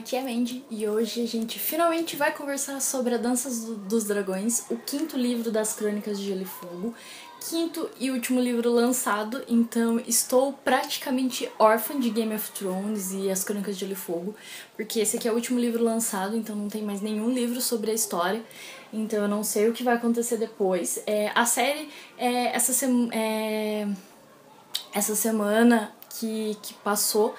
aqui é a Mandy e hoje a gente finalmente vai conversar sobre a Dança dos Dragões, o quinto livro das Crônicas de Gelo e Fogo, quinto e último livro lançado, então estou praticamente órfã de Game of Thrones e as Crônicas de Gelo e Fogo, porque esse aqui é o último livro lançado, então não tem mais nenhum livro sobre a história, então eu não sei o que vai acontecer depois. A série, essa semana que passou,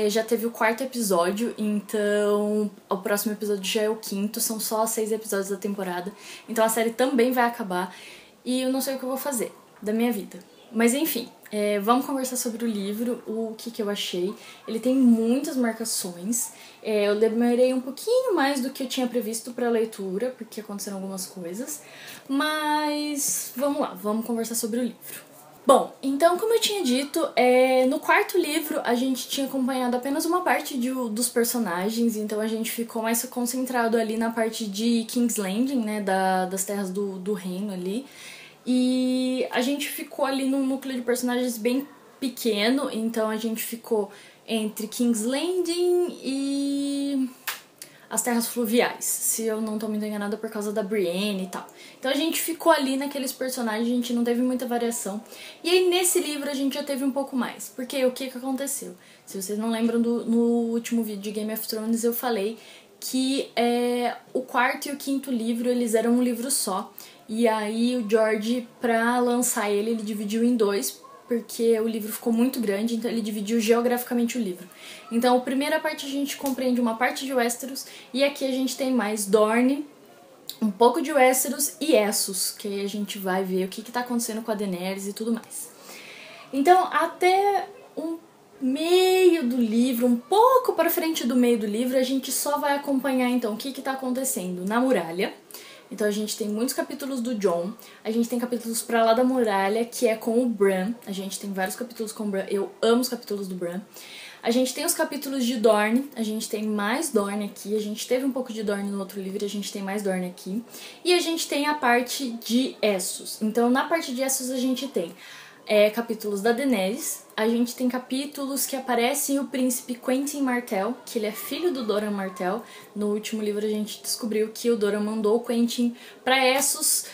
já teve o quarto episódio, então o próximo episódio já é o quinto, são só 6 episódios da temporada, então a série também vai acabar e eu não sei o que eu vou fazer da minha vida. Mas enfim, vamos conversar sobre o livro, o que eu achei. Ele tem muitas marcações, eu demorei um pouquinho mais do que eu tinha previsto para a leitura, porque aconteceram algumas coisas, mas vamos lá, vamos conversar sobre o livro. Bom, então como eu tinha dito, no quarto livro a gente tinha acompanhado apenas uma parte dos personagens, então a gente ficou mais concentrado ali na parte de King's Landing, né, das terras do reino ali, e a gente ficou ali num núcleo de personagens bem pequeno, então a gente ficou entre King's Landing e as terras fluviais, se eu não tô muito enganada, por causa da Brienne e tal. Então a gente ficou ali naqueles personagens, a gente não teve muita variação. E aí nesse livro a gente já teve um pouco mais, porque o que aconteceu? Se vocês não lembram, no último vídeo de Game of Thrones eu falei que o quarto e o quinto livro eles eram um livro só. E aí o George, pra lançar ele dividiu em dois, porque o livro ficou muito grande, então ele dividiu geograficamente o livro. Então, a primeira parte a gente compreende uma parte de Westeros, e aqui a gente tem mais Dorne, um pouco de Westeros e Essos, que aí a gente vai ver o que tá acontecendo com a Daenerys e tudo mais. Então, até um meio do livro, um pouco para frente do meio do livro, a gente só vai acompanhar então o que tá acontecendo na muralha. Então a gente tem muitos capítulos do Jon, a gente tem capítulos pra lá da muralha, que é com o Bran, a gente tem vários capítulos com o Bran, eu amo os capítulos do Bran. A gente tem os capítulos de Dorne, a gente tem mais Dorne aqui, a gente teve um pouco de Dorne no outro livro e a gente tem mais Dorne aqui. E a gente tem a parte de Essos, então na parte de Essos a gente tem capítulos da Daenerys, a gente tem capítulos que aparecem o príncipe Quentyn Martell, que ele é filho do Doran Martell. No último livro a gente descobriu que o Doran mandou o Quentyn pra Essos,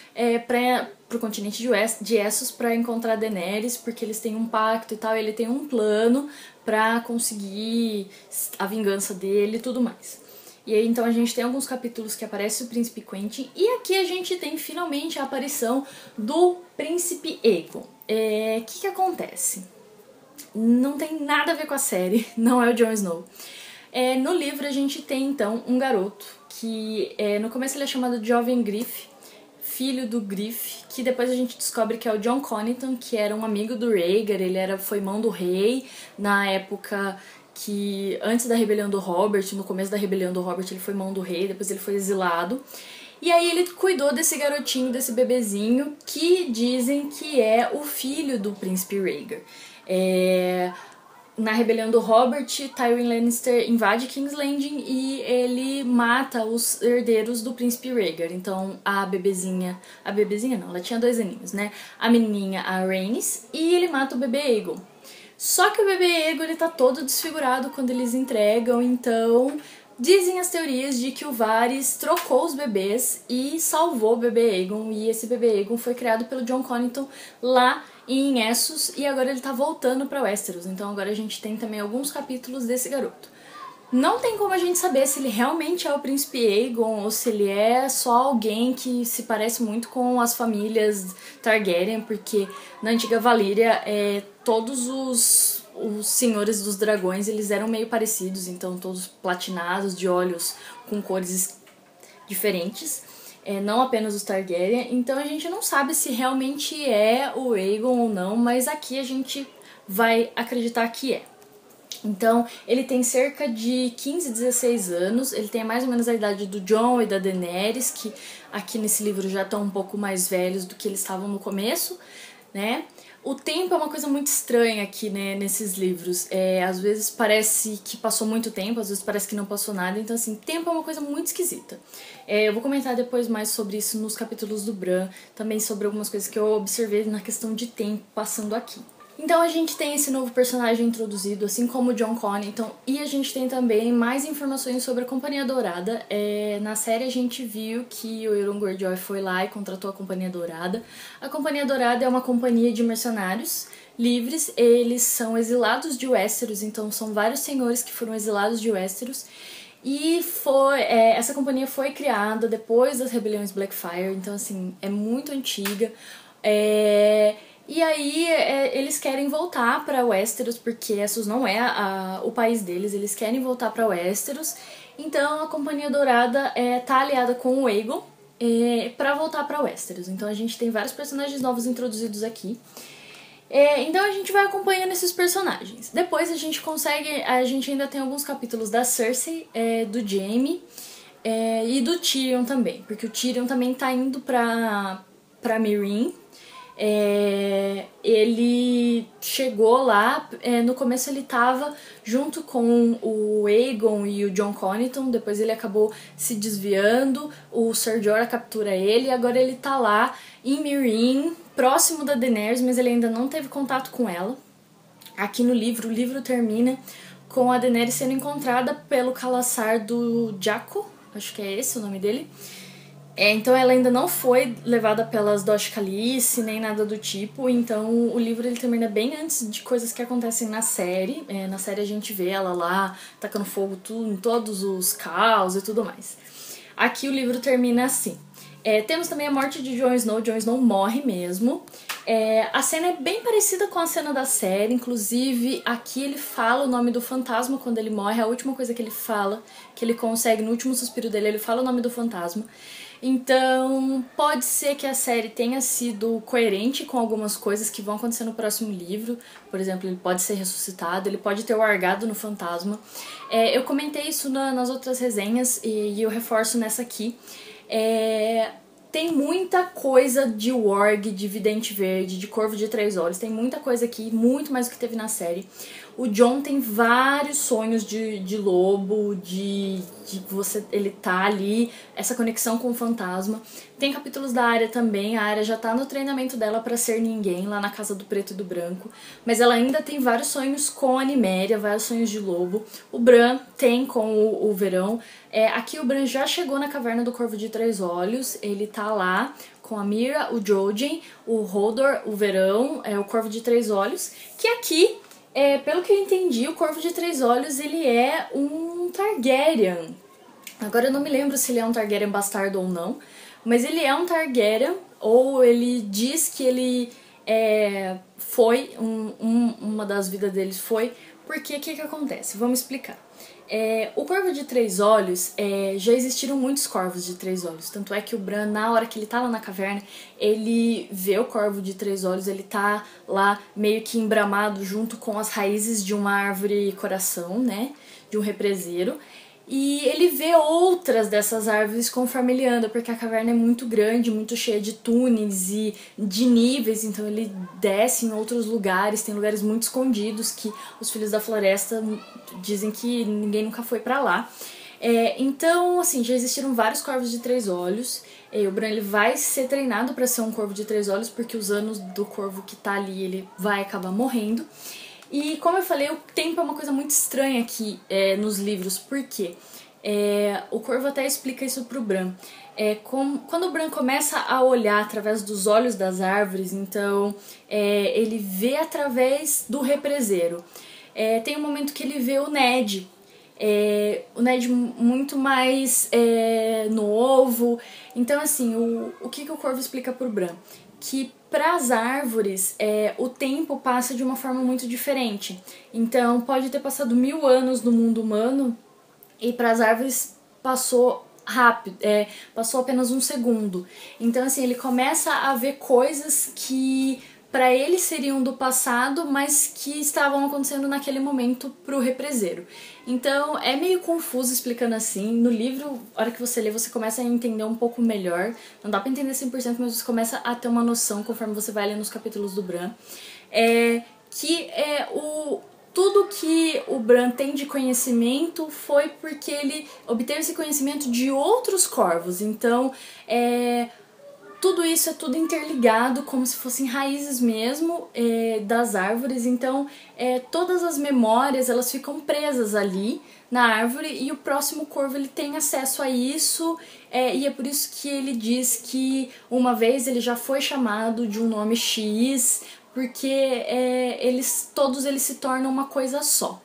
pro continente de Essos, pra encontrar a Daenerys, porque eles têm um pacto e tal, e ele tem um plano pra conseguir a vingança dele e tudo mais. E aí, então, a gente tem alguns capítulos que aparece o Príncipe Quentyn, e aqui a gente tem finalmente a aparição do Príncipe Aegon. O que acontece? Não tem nada a ver com a série, não é o Jon Snow. No livro a gente tem, então, um garoto que, no começo ele é chamado de Jovem Griff, filho do Griff, que depois a gente descobre que é o Jon Connington, que era um amigo do Rhaegar, ele foi mão do rei na época que antes da rebelião do Robert, no começo da rebelião do Robert, ele foi mão do rei, depois ele foi exilado. E aí ele cuidou desse garotinho, desse bebezinho, que dizem que é o filho do príncipe Rhaegar. Na rebelião do Robert, Tywin Lannister invade King's Landing e ele mata os herdeiros do príncipe Rhaegar. Então a bebezinha não, ela tinha 2 aninhos, né? A menininha, a Rhaenys, e ele mata o bebê Aegon. Só que o bebê Aegon, ele tá todo desfigurado quando eles entregam, então dizem as teorias de que o Varys trocou os bebês e salvou o bebê Aegon, e esse bebê Aegon foi criado pelo Jon Connington lá em Essos, e agora ele tá voltando pra Westeros, então agora a gente tem também alguns capítulos desse garoto. Não tem como a gente saber se ele realmente é o príncipe Aegon ou se ele é só alguém que se parece muito com as famílias Targaryen, porque na antiga Valíria todos os senhores dos dragões eles eram meio parecidos, então todos platinados, de olhos com cores diferentes, não apenas os Targaryen, então a gente não sabe se realmente é o Aegon ou não, mas aqui a gente vai acreditar que é. Então, ele tem cerca de 15, 16 anos, ele tem mais ou menos a idade do Jon e da Daenerys, que aqui nesse livro já estão um pouco mais velhos do que eles estavam no começo, né? O tempo é uma coisa muito estranha aqui, né, nesses livros. Às vezes parece que passou muito tempo, às vezes parece que não passou nada, então assim, tempo é uma coisa muito esquisita. Eu vou comentar depois mais sobre isso nos capítulos do Bran, também sobre algumas coisas que eu observei na questão de tempo passando aqui. Então a gente tem esse novo personagem introduzido, assim como o Jon Connington, e a gente tem também mais informações sobre a Companhia Dourada. Na série a gente viu que o Euron Greyjoy foi lá e contratou a Companhia Dourada. A Companhia Dourada é uma companhia de mercenários livres, eles são exilados de Westeros, então são vários senhores que foram exilados de Westeros. E essa companhia foi criada depois das rebeliões Blackfyre, então assim, é muito antiga. E aí eles querem voltar para Westeros, porque Essos não é o país deles, eles querem voltar para Westeros. Então a Companhia Dourada tá aliada com o Aegon para voltar para Westeros. Então a gente tem vários personagens novos introduzidos aqui. Então a gente vai acompanhando esses personagens. Depois a gente ainda tem alguns capítulos da Cersei, do Jaime e do Tyrion também, porque o Tyrion também tá indo pra Meereen. Ele chegou lá, no começo ele tava junto com o Aegon e o Jon Connington, depois ele acabou se desviando, o Ser Jorah captura ele e agora ele tá lá em Meereen, próximo da Daenerys, mas ele ainda não teve contato com ela. Aqui no livro, o livro termina com a Daenerys sendo encontrada pelo Calaçar do Jaqo, acho que é esse o nome dele. Então ela ainda não foi levada pelas Dosh Calice, nem nada do tipo, então o livro ele termina bem antes de coisas que acontecem na série. Na série a gente vê ela lá tacando fogo em todos os caos e tudo mais. Aqui o livro termina assim. Temos também a morte de Jon Snow. Jon Snow morre mesmo. A cena é bem parecida com a cena da série, inclusive aqui ele fala o nome do fantasma quando ele morre, a última coisa que ele fala, que ele consegue no último suspiro dele, ele fala o nome do fantasma. Então, pode ser que a série tenha sido coerente com algumas coisas que vão acontecer no próximo livro. Por exemplo, ele pode ser ressuscitado, ele pode ter largado no fantasma. Eu comentei isso nas outras resenhas e eu reforço nessa aqui. Tem muita coisa de Warg, de Vidente Verde, de Corvo de Três Olhos. Tem muita coisa aqui, muito mais do que teve na série. O Jon tem vários sonhos de lobo, de ele tá ali, essa conexão com o fantasma. Tem capítulos da Arya também, a Arya já tá no treinamento dela pra ser ninguém, lá na Casa do Preto e do Branco. Mas ela ainda tem vários sonhos com a Nymeria, vários sonhos de lobo. O Bran tem com o Verão. Aqui o Bran já chegou na Caverna do Corvo de Três Olhos, ele tá lá com a Meera, o Jojen, o Hodor, o Verão, o Corvo de Três Olhos, que aqui... pelo que eu entendi, o Corvo de Três Olhos ele é um Targaryen. Agora eu não me lembro se ele é um Targaryen bastardo ou não, mas ele é um Targaryen, ou ele diz que ele foi, uma das vidas deles foi, porque o que acontece? Vamos explicar. O Corvo de Três Olhos, já existiram muitos Corvos de Três Olhos, tanto é que o Bran, na hora que ele tá lá na caverna, ele vê o Corvo de Três Olhos, ele tá lá meio que embramado junto com as raízes de uma árvore coração, né, de um represeiro, e ele vê outras dessas árvores conforme ele anda, porque a caverna é muito grande, muito cheia de túneis e de níveis, então ele desce em outros lugares, tem lugares muito escondidos que os Filhos da Floresta dizem que ninguém nunca foi pra lá. Então, assim, já existiram vários Corvos de Três Olhos. O Bran ele vai ser treinado pra ser um Corvo de Três Olhos, porque os anos do Corvo que tá ali, ele vai acabar morrendo. E como eu falei, o tempo é uma coisa muito estranha aqui nos livros, porque o Corvo até explica isso pro Bran. Quando o Bran começa a olhar através dos olhos das árvores, então ele vê através do represeiro. Tem um momento que ele vê o Ned. O Ned muito mais novo. Então, assim, o que o Corvo explica pro Bran? Que para as árvores o tempo passa de uma forma muito diferente. Então pode ter passado 1000 anos no mundo humano e para as árvores passou rápido, passou apenas um segundo. Então assim, ele começa a ver coisas que para ele seriam do passado, mas que estavam acontecendo naquele momento pro represeiro. Então é meio confuso explicando assim. No livro, a hora que você lê, você começa a entender um pouco melhor. Não dá pra entender 100%, mas você começa a ter uma noção conforme você vai lendo os capítulos do Bran. Tudo que o Bran tem de conhecimento foi porque ele obteve esse conhecimento de outros corvos. Então, tudo isso é tudo interligado, como se fossem raízes mesmo das árvores. Então, todas as memórias, elas ficam presas ali na árvore e o próximo corvo ele tem acesso a isso. E é por isso que ele diz que uma vez ele já foi chamado de um nome X, porque todos eles se tornam uma coisa só.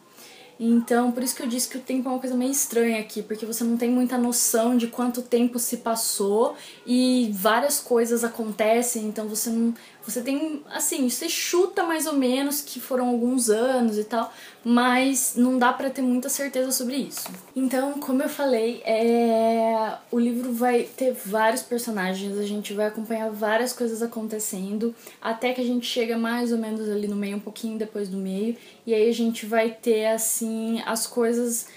Então, por isso que eu disse que o tempo é uma coisa meio estranha aqui, porque você não tem muita noção de quanto tempo se passou e várias coisas acontecem, então você tem, assim, você chuta mais ou menos que foram alguns anos e tal, mas não dá pra ter muita certeza sobre isso. Então, como eu falei, o livro vai ter vários personagens, a gente vai acompanhar várias coisas acontecendo, até que a gente chega mais ou menos ali no meio, um pouquinho depois do meio, e aí a gente vai ter, assim, as coisas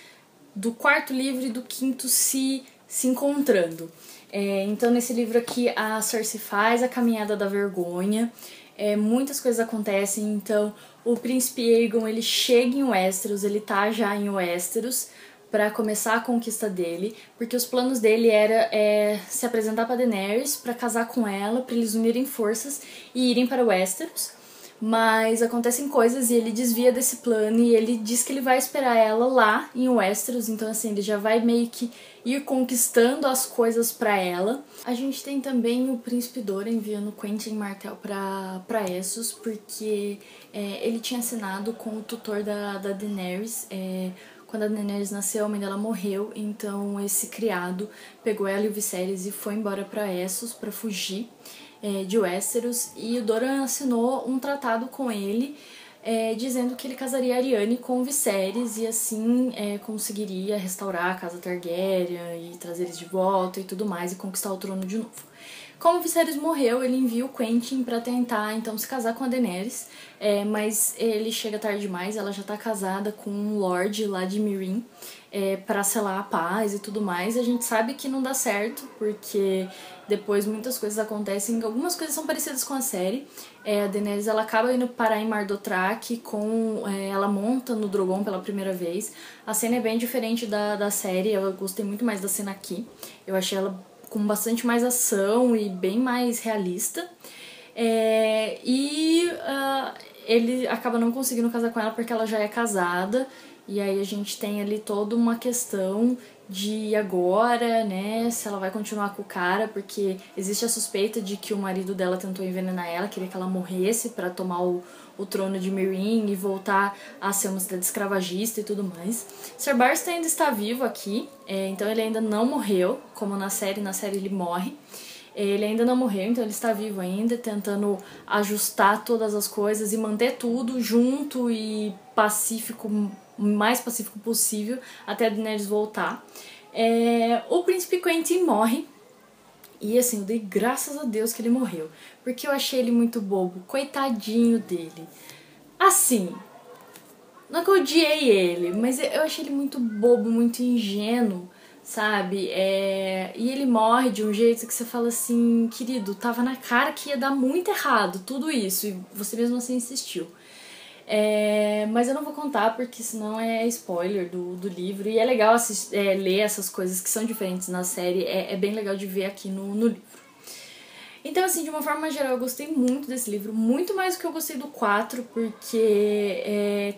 do quarto livro e do quinto se encontrando. Então, nesse livro aqui, a Cersei faz a caminhada da vergonha, muitas coisas acontecem. Então, o príncipe Aegon, ele chega em Westeros, ele tá já em Westeros para começar a conquista dele, porque os planos dele era se apresentar para Daenerys, para casar com ela, para eles unirem forças e irem para Westeros. Mas acontecem coisas e ele desvia desse plano e ele diz que ele vai esperar ela lá em Westeros, então assim, ele já vai meio que ir conquistando as coisas pra ela. A gente tem também o príncipe Dora enviando Quentyn Martell pra Essos, porque ele tinha assinado com o tutor da Daenerys. Quando a Daenerys nasceu, a mãe dela morreu, então esse criado pegou ela e o Viserys e foi embora pra Essos pra fugir de Westeros, e o Doran assinou um tratado com ele dizendo que ele casaria Arianne com Viserys e assim conseguiria restaurar a casa Targaryen e trazer eles de volta e tudo mais e conquistar o trono de novo. Como o Viserys morreu, ele envia o Quentyn pra tentar então se casar com a Daenerys, mas ele chega tarde demais, ela já tá casada com um lord lá de Meereen, pra selar a paz e tudo mais. A gente sabe que não dá certo, porque depois muitas coisas acontecem, algumas coisas são parecidas com a série. A Daenerys ela acaba indo parar em Mar Dothraki, ela monta no Drogon pela primeira vez. A cena é bem diferente da série, eu gostei muito mais da cena aqui. Eu achei ela com bastante mais ação e bem mais realista. Ele acaba não conseguindo casar com ela porque ela já é casada. E aí a gente tem ali toda uma questão de agora, né, se ela vai continuar com o cara, porque existe a suspeita de que o marido dela tentou envenenar ela, queria que ela morresse pra tomar o trono de Meereen e voltar a ser uma cidade escravagista e tudo mais. Ser Barristan ainda está vivo aqui, então ele ainda não morreu, como na série ele morre. Ele ainda não morreu, então ele está vivo ainda, tentando ajustar todas as coisas e manter tudo junto e pacífico, o mais pacífico possível, até a Daenerys voltar. O príncipe Quentyn morre, e assim, eu dei graças a Deus que ele morreu, porque eu achei ele muito bobo, coitadinho dele. Assim, não é que eu odiei ele, mas eu achei ele muito bobo, muito ingênuo, sabe? E ele morre de um jeito que você fala assim, querido, tava na cara que ia dar muito errado tudo isso, e você mesmo assim insistiu. Mas eu não vou contar porque senão é spoiler do livro, e é legal ler essas coisas que são diferentes na série, é bem legal de ver aqui no livro. Então, assim, de uma forma geral, eu gostei muito desse livro, muito mais do que eu gostei do 4, porque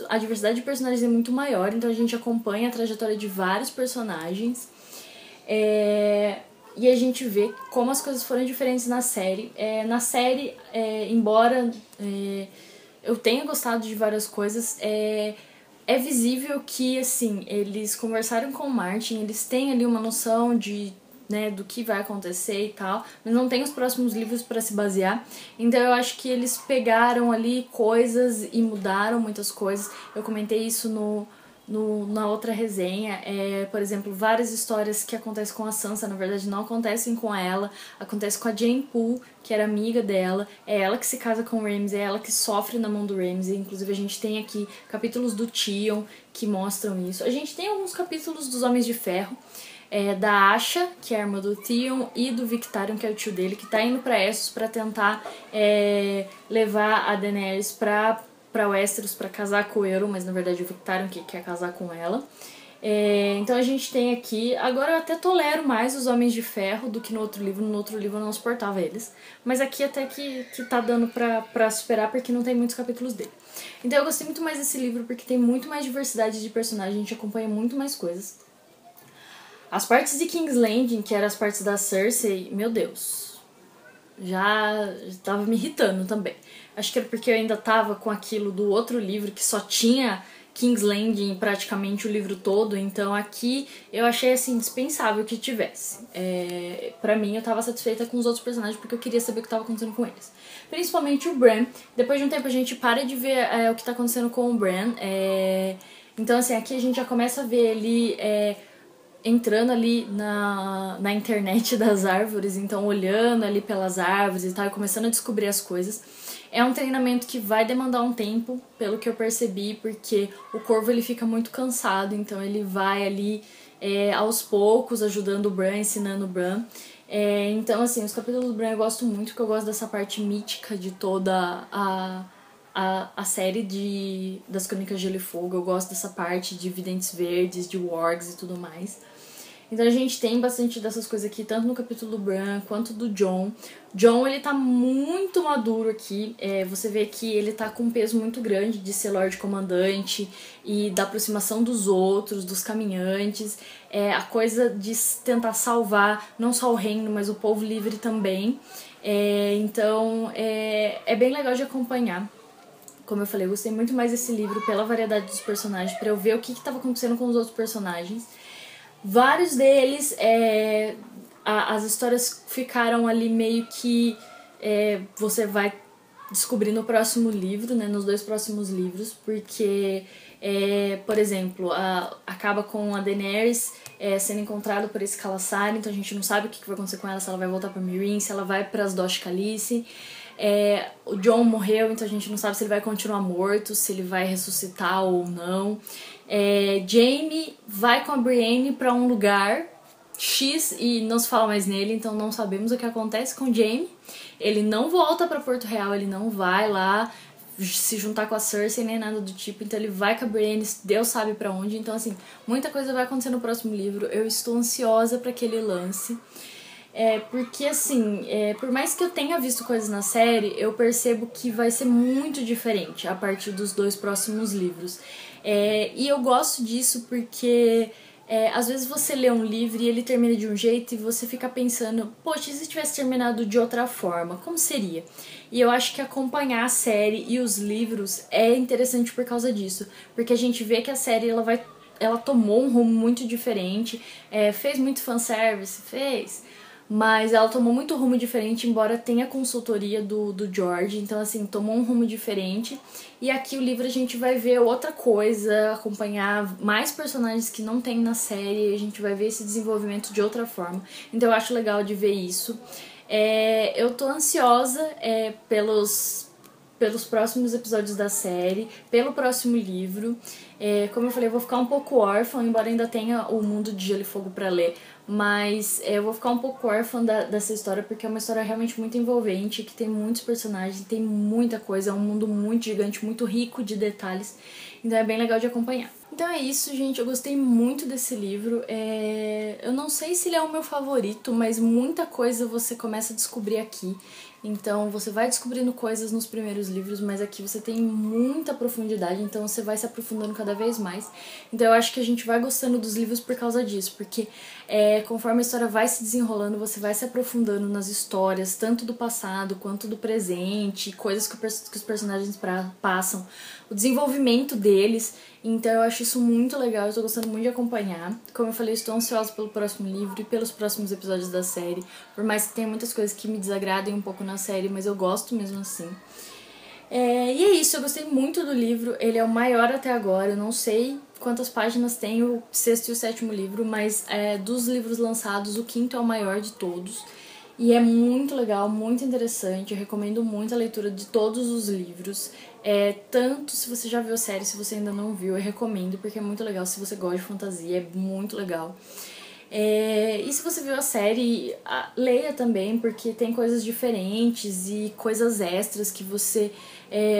a diversidade de personagens é muito maior, então a gente acompanha a trajetória de vários personagens, e a gente vê como as coisas foram diferentes na série. Embora eu tenha gostado de várias coisas, é visível que, assim, eles conversaram com o Martin, eles têm ali uma noção do que vai acontecer e tal, mas não tem os próximos livros para se basear, então eu acho que eles pegaram ali coisas e mudaram muitas coisas. Eu comentei isso na outra resenha, por exemplo, várias histórias que acontecem com a Sansa, na verdade não acontecem com ela, acontece com a Jane Poole, que era amiga dela, é ela que se casa com o Ramsay, é ela que sofre na mão do Ramsay. Inclusive a gente tem aqui capítulos do Tyrion que mostram isso, a gente tem alguns capítulos dos Homens de Ferro, da Asha, que é a irmã do Theon, e do Victarion, que é o tio dele, que tá indo pra Essos pra tentar levar a Daenerys pra Westeros pra casar com o Euron, mas na verdade o Victarion que quer casar com ela. Então a gente tem aqui... Agora eu até tolero mais os Homens de Ferro do que no outro livro. No outro livro eu não suportava eles. Mas aqui até que tá dando pra superar, porque não tem muitos capítulos dele. Então eu gostei muito mais desse livro, porque tem muito mais diversidade de personagens. A gente acompanha muito mais coisas. As partes de King's Landing, que eram as partes da Cersei, meu Deus, já tava me irritando também. Acho que era porque eu ainda tava com aquilo do outro livro, que só tinha King's Landing praticamente o livro todo, então aqui eu achei assim dispensável que tivesse. Pra mim, eu tava satisfeita com os outros personagens, porque eu queria saber o que tava acontecendo com eles. Principalmente o Bran. Depois de um tempo a gente para de ver o que tá acontecendo com o Bran. Então assim, aqui a gente já começa a ver ele... entrando ali na internet das árvores, então olhando ali pelas árvores e tal, e começando a descobrir as coisas. É um treinamento que vai demandar um tempo, pelo que eu percebi, porque o Corvo ele fica muito cansado, então ele vai ali aos poucos ajudando o Bran, ensinando o Bran. Então assim, os capítulos do Bran eu gosto muito, porque eu gosto dessa parte mítica de toda a série das Crônicas de Gelo e Fogo. Eu gosto dessa parte de Videntes Verdes, de Wargs e tudo mais. Então a gente tem bastante dessas coisas aqui, tanto no capítulo do Bran quanto do Jon. Jon, ele tá muito maduro aqui. Você vê que ele tá com um peso muito grande de ser Lorde Comandante e da aproximação dos outros, dos caminhantes. A coisa de tentar salvar não só o reino, mas o povo livre também. Então é bem legal de acompanhar. Como eu falei, eu gostei muito mais desse livro pela variedade dos personagens, pra eu ver o que estava acontecendo com os outros personagens. Vários deles, as histórias ficaram ali meio que você vai descobrir no próximo livro, né, nos 2 próximos livros, porque, por exemplo, acaba com a Daenerys sendo encontrada por esse Khalassar, então a gente não sabe o que vai acontecer com ela, se ela vai voltar pra Meereen, se ela vai pras Dosh Khaleesi. O Jon morreu, então a gente não sabe se ele vai continuar morto, se ele vai ressuscitar ou não. Jaime vai com a Brienne pra um lugar X e não se fala mais nele, então não sabemos o que acontece com o Jaime. Ele não volta pra Porto Real, ele não vai lá se juntar com a Cersei nem nada do tipo, então ele vai com a Brienne, Deus sabe pra onde. Então assim, muita coisa vai acontecer no próximo livro. Eu estou ansiosa pra que ele lance. Porque assim, por mais que eu tenha visto coisas na série, eu percebo que vai ser muito diferente a partir dos 2 próximos livros. E eu gosto disso porque às vezes você lê um livro e ele termina de um jeito e você fica pensando, poxa, e se tivesse terminado de outra forma, como seria? E eu acho que acompanhar a série e os livros é interessante por causa disso, porque a gente vê que a série ela tomou um rumo muito diferente, fez muito fanservice, mas ela tomou muito rumo diferente, embora tenha a consultoria do George, então assim, tomou um rumo diferente. E aqui o livro a gente vai ver outra coisa, acompanhar mais personagens que não tem na série, a gente vai ver esse desenvolvimento de outra forma. Então eu acho legal de ver isso. Eu tô ansiosa pelos próximos episódios da série, pelo próximo livro. Como eu falei, eu vou ficar um pouco órfã, embora ainda tenha o Mundo de Gelo e Fogo pra ler, mas eu vou ficar um pouco órfã dessa história, porque é uma história realmente muito envolvente, que tem muitos personagens, tem muita coisa, é um mundo muito gigante, muito rico de detalhes, então é bem legal de acompanhar. Então é isso, gente, eu gostei muito desse livro. Eu não sei se ele é o meu favorito, mas muita coisa você começa a descobrir aqui. Então você vai descobrindo coisas nos primeiros livros, mas aqui você tem muita profundidade, então você vai se aprofundando cada vez mais. Então eu acho que a gente vai gostando dos livros por causa disso, porque conforme a história vai se desenrolando, você vai se aprofundando nas histórias, tanto do passado quanto do presente, coisas que os personagens passam, o desenvolvimento deles. Então eu acho isso muito legal, eu tô gostando muito de acompanhar. Como eu falei, eu estou ansiosa pelo próximo livro e pelos próximos episódios da série. Por mais que tenha muitas coisas que me desagradem um pouco na série, mas eu gosto mesmo assim. E é isso, eu gostei muito do livro, ele é o maior até agora, eu não sei quantas páginas tem o 6º e o 7º livro, mas dos livros lançados, o 5º é o maior de todos. E é muito legal, muito interessante, eu recomendo muito a leitura de todos os livros. Tanto se você já viu a série, se você ainda não viu, eu recomendo, porque é muito legal. Se você gosta de fantasia, é muito legal. E se você viu a série, leia também, porque tem coisas diferentes e coisas extras que você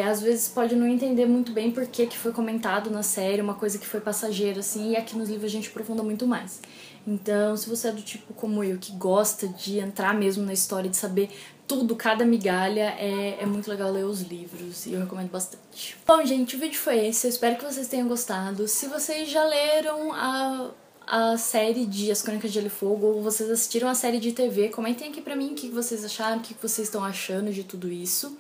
às vezes pode não entender muito bem por que foi comentado na série, uma coisa que foi passageira, assim, e aqui nos livros a gente aprofunda muito mais. Então, se você é do tipo como eu, que gosta de entrar mesmo na história, de saber tudo, cada migalha, é muito legal ler os livros e eu recomendo bastante. Bom, gente, o vídeo foi esse, eu espero que vocês tenham gostado. Se vocês já leram a série de As Crônicas de Gelo e Fogo, ou vocês assistiram a série de TV, comentem aqui pra mim o que vocês acharam, o que vocês estão achando de tudo isso.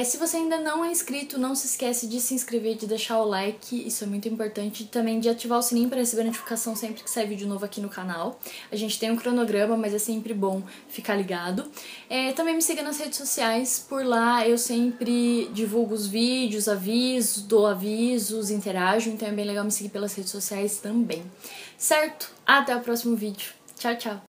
Se você ainda não é inscrito, não se esquece de se inscrever, de deixar o like, isso é muito importante, e também de ativar o sininho para receber notificação sempre que sair vídeo novo aqui no canal. A gente tem um cronograma, mas é sempre bom ficar ligado. Também me siga nas redes sociais, por lá eu sempre divulgo os vídeos, avisos, dou avisos, interajo, então é bem legal me seguir pelas redes sociais também. Certo? Até o próximo vídeo. Tchau, tchau!